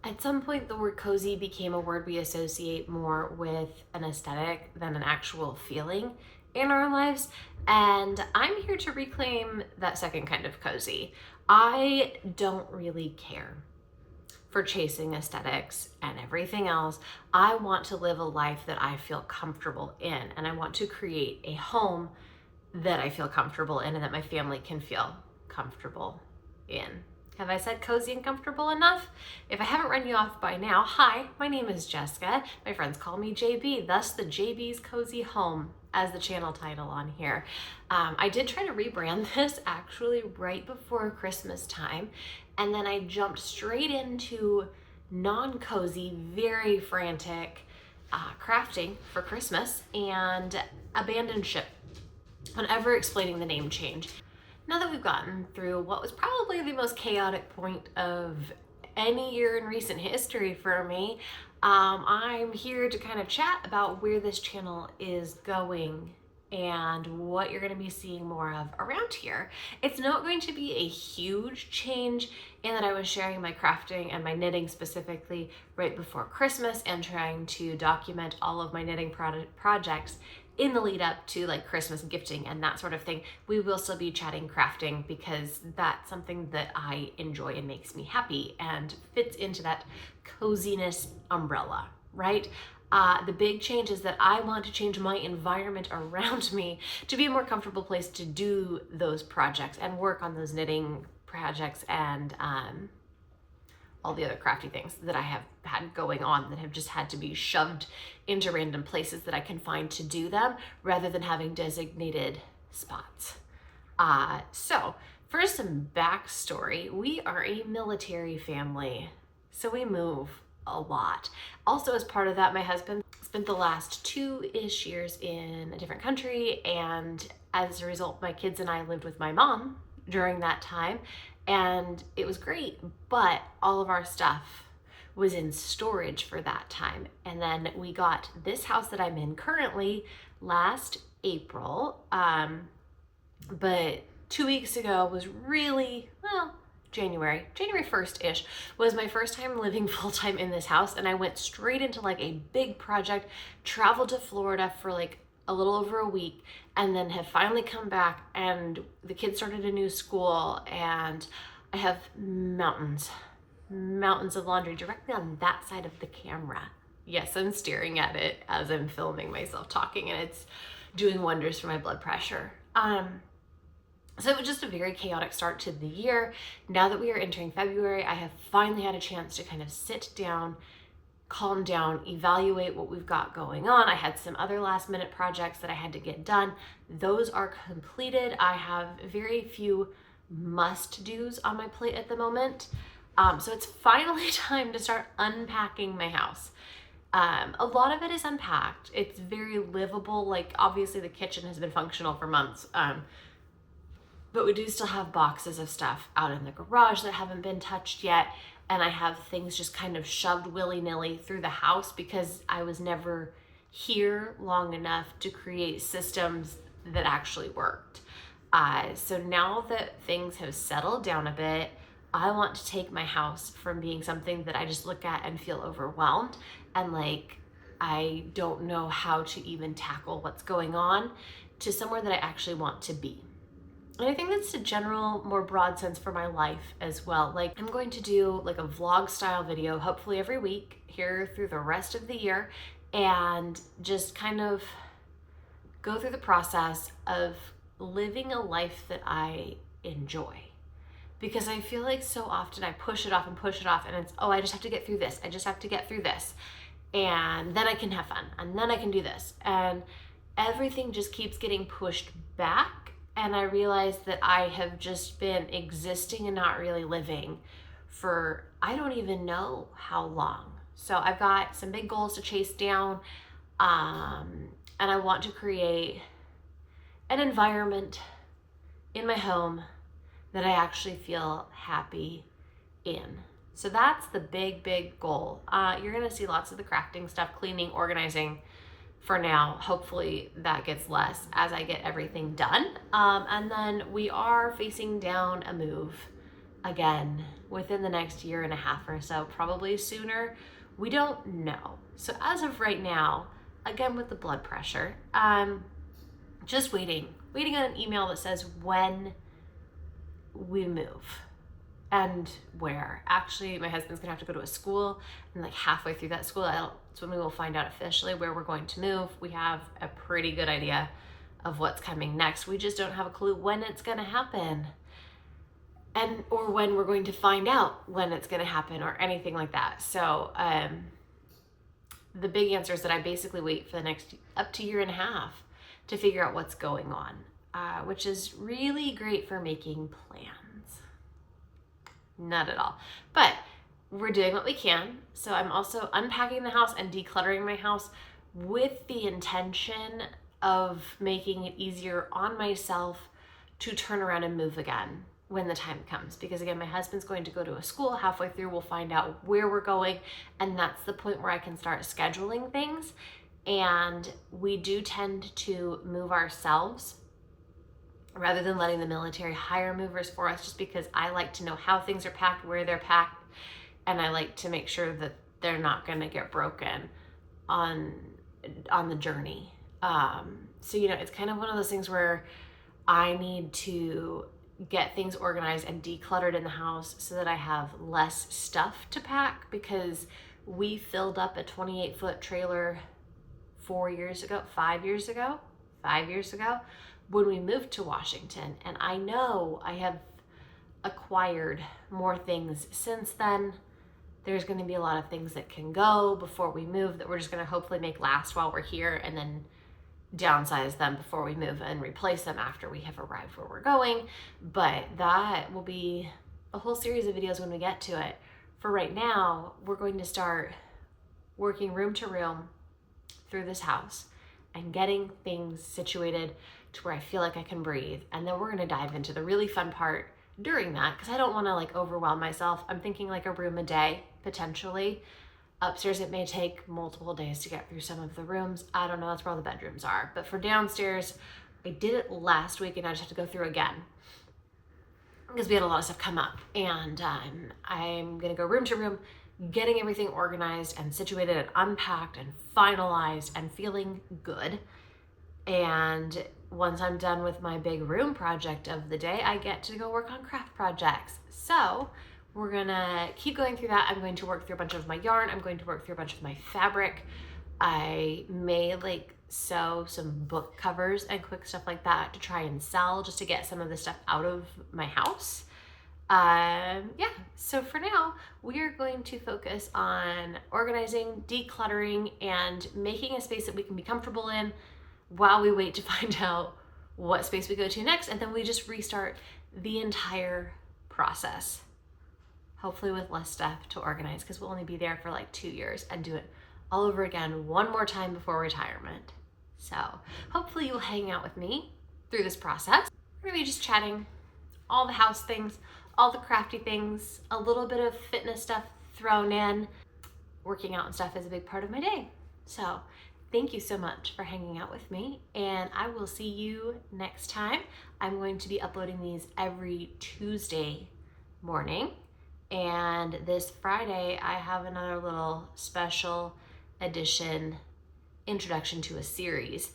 At some point, the word cozy became a word we associate more with an aesthetic than an actual feeling in our lives. And I'm here to reclaim that second kind of cozy. I don't really care for chasing aesthetics and everything else. I want to live a life that I feel comfortable in, and I want to create a home that I feel comfortable in and that my family can feel comfortable in. Have I said cozy and comfortable enough? If I haven't run you off by now, hi, my name is Jessica. My friends call me JB, thus the JB's Cozy Home as the channel title on here. I did try to rebrand this actually right before Christmas time, and then I jumped straight into non-cozy, very frantic crafting for Christmas and abandoned ship on ever explaining the name change. Now that we've gotten through what was probably the most chaotic point of any year in recent history for me, I'm here to kind of chat about where this channel is going and what you're going to be seeing more of around here. It's not going to be a huge change in that I was sharing my crafting and my knitting specifically right before Christmas and trying to document all of my knitting projects in the lead up to like Christmas gifting and that sort of thing. We will still be chatting crafting because that's something that I enjoy and makes me happy and fits into that coziness umbrella, right? The big change is that I want to change my environment around me to be a more comfortable place to do those projects and work on those knitting projects and all the other crafty things that I have had going on that have just had to be shoved into random places that I can find to do them rather than having designated spots. So for some backstory, we are a military family, so we move a lot. Also, as part of that, my husband spent the last 2-ish years in a different country, and as a result, my kids and I lived with my mom during that time, and it was great, but all of our stuff was in storage for that time. And then we got this house that I'm in currently last April, but 2 weeks ago was really, well, January 1st-ish was my first time living full-time in this house, and I went straight into like a big project, traveled to Florida for like a little over a week, and then have finally come back, and the kids started a new school, and I have mountains of laundry directly on that side of the camera. Yes, I'm staring at it as I'm filming myself talking, and it's doing wonders for my blood pressure. So it was just a very chaotic start to the year. Now that we are entering February, I have finally had a chance to kind of sit down, calm down, evaluate what we've got going on. I had some other last minute projects that I had to get done. Those are completed. I have very few must-dos on my plate at the moment. So it's finally time to start unpacking my house. A lot of it is unpacked. It's very livable. Like obviously the kitchen has been functional for months. But we do still have boxes of stuff out in the garage that haven't been touched yet. And I have things just kind of shoved willy-nilly through the house because I was never here long enough to create systems that actually worked. So now that things have settled down a bit, I want to take my house from being something that I just look at and feel overwhelmed and like I don't know how to even tackle what's going on to somewhere that I actually want to be. And I think that's a general, more broad sense for my life as well. Like I'm going to do like a vlog style video, hopefully every week here through the rest of the year, and just kind of go through the process of living a life that I enjoy. Because I feel like so often I push it off and it's, oh, I just have to get through this. I just have to get through this. And then I can have fun. And then I can do this. And everything just keeps getting pushed back. And I realized that I have just been existing and not really living for, I don't even know how long. So I've got some big goals to chase down. And I want to create an environment in my home that I actually feel happy in. So that's the big goal. You're gonna see lots of the crafting stuff, cleaning, organizing, for now. Hopefully that gets less as I get everything done. And then we are facing down a move again within the next year and a half or so, probably sooner. We don't know. So as of right now, again with the blood pressure, just waiting on an email that says when we move and where. Actually, my husband's gonna have to go to a school, and like halfway through that school, that's when we will find out officially where we're going to move. We have a pretty good idea of what's coming next. We just don't have a clue when it's gonna happen, or when we're going to find out when it's gonna happen, or anything like that. So the big answer is that I basically wait for the next up to year and a half to figure out what's going on, which is really great for making plans. Not at all. But we're doing what we can. So I'm also unpacking the house and decluttering my house with the intention of making it easier on myself to turn around and move again when the time comes. Because again, my husband's going to go to a school. Halfway through, we'll find out where we're going. And that's the point where I can start scheduling things. And we do tend to move ourselves rather than letting the military hire movers for us, just because I like to know how things are packed, where they're packed, and I like to make sure that they're not going to get broken on the journey. So, it's kind of one of those things where I need to get things organized and decluttered in the house so that I have less stuff to pack, because we filled up a 28-foot trailer 5 years ago, when we moved to Washington. And I know I have acquired more things since then. There's going to be a lot of things that can go before we move that we're just going to hopefully make last while we're here, and then downsize them before we move and replace them after we have arrived where we're going. But that will be a whole series of videos when we get to it. For right now, we're going to start working room to room through this house and getting things situated to where I feel like I can breathe. And then we're going to dive into the really fun part during that, because I don't want to overwhelm myself. I'm thinking a room a day, potentially. Upstairs, it may take multiple days to get through some of the rooms. I don't know, that's where all the bedrooms are. But for downstairs, I did it last week and I just have to go through again because we had a lot of stuff come up. And I'm going to go room to room, getting everything organized and situated and unpacked and finalized and feeling good. And once I'm done with my big room project of the day, I get to go work on craft projects. So we're gonna keep going through that. I'm going to work through a bunch of my yarn. I'm going to work through a bunch of my fabric. I may sew some book covers and quick stuff like that to try and sell, just to get some of the stuff out of my house. So for now, we are going to focus on organizing, decluttering, and making a space that we can be comfortable in while we wait to find out what space we go to next. And then we just restart the entire process, hopefully with less stuff to organize, because we'll only be there for 2 years, and do it all over again one more time before retirement. So hopefully you'll hang out with me through this process. We're gonna be just chatting all the house things, all the crafty things, a little bit of fitness stuff thrown in. Working out and stuff is a big part of my day. So thank you so much for hanging out with me, and I will see you next time. I'm going to be uploading these every Tuesday morning, and this Friday I have another little special edition introduction to a series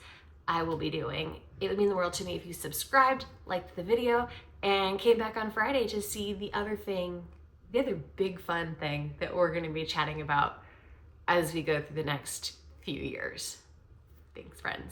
I will be doing. It would mean the world to me if you subscribed, liked the video, and came back on Friday to see the other big fun thing that we're going to be chatting about as we go through the next few years. Thanks, friends.